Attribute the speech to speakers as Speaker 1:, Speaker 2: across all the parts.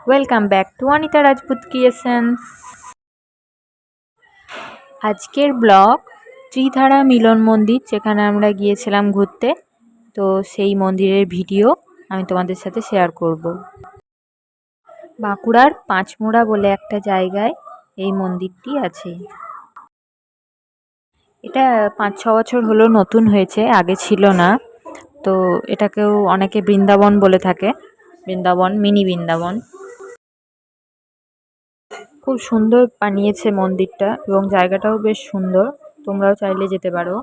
Speaker 1: Welcome back to Anita Rajput creations. আজকের blog Tridhara মিলন মন্দির, যেখানে আমরা গিয়েছিলাম ঘুরতে। তো সেই মন্দিরের ভিডিও আমি তোমাদের সাথে শেয়ার করব। বাঁকুড়ার পাঁচমোড়া বলে একটা জায়গায় এই মন্দিরটি আছে। এটা 5-6 বছর হলো নতুন হয়েছে, আগে ছিল না। তো এটাকেও অনেকে বৃন্দাবন বলে থাকে, বৃন্দাবন, মিনি বৃন্দাবন। খুব সুন্দর বানিয়েছে মন্দিরটা এবং জায়গাটাও বেশ সুন্দর, তোমরাও চাইলে যেতে পারো।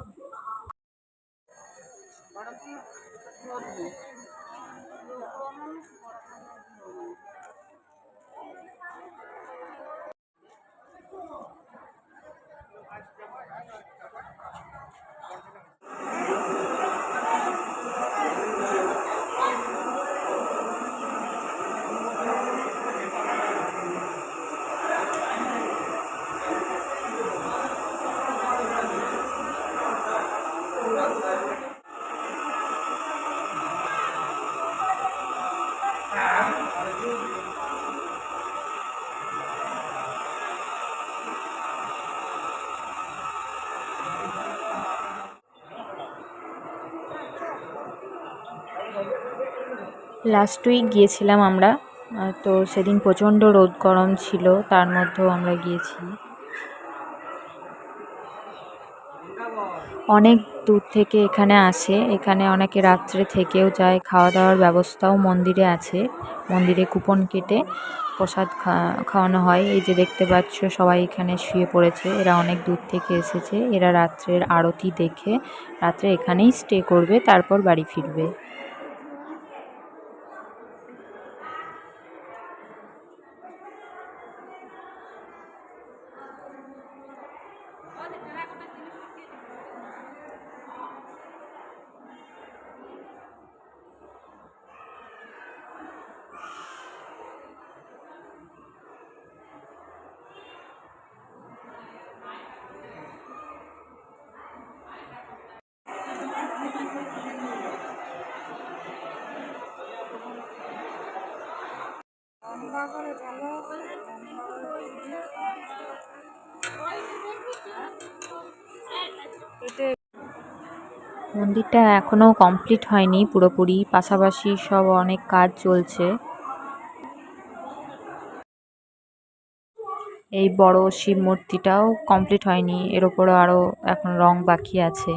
Speaker 1: লাস্ট উইক গিয়েছিলাম আমরা, তো সেদিন প্রচণ্ড রোদ গরম ছিল, তার মধ্যেও আমরা গিয়েছি। অনেক দূর থেকে এখানে আসে, এখানে অনেকে রাত্রে থেকেও যায়, খাওয়া দাওয়ার ব্যবস্থাও মন্দিরে আছে। মন্দিরে কুপন কেটে প্রসাদ খাওয়ানো হয়। এই যে দেখতে পাচ্ছ সবাই এখানে শুয়ে পড়েছে, এরা অনেক দূর থেকে এসেছে। এরা রাত্রের আরতি দেখে রাত্রে এখানেই স্টে করবে, তারপর বাড়ি ফিরবে। মন্দিরটা এখনো কমপ্লিট হয়নি পুরোপুরি, পাশাপাশি সব অনেক কাজ চলছে। এই বড় শিব মূর্তিটাও কমপ্লিট হয়নি, এর উপরও আরো এখন রং বাকি আছে।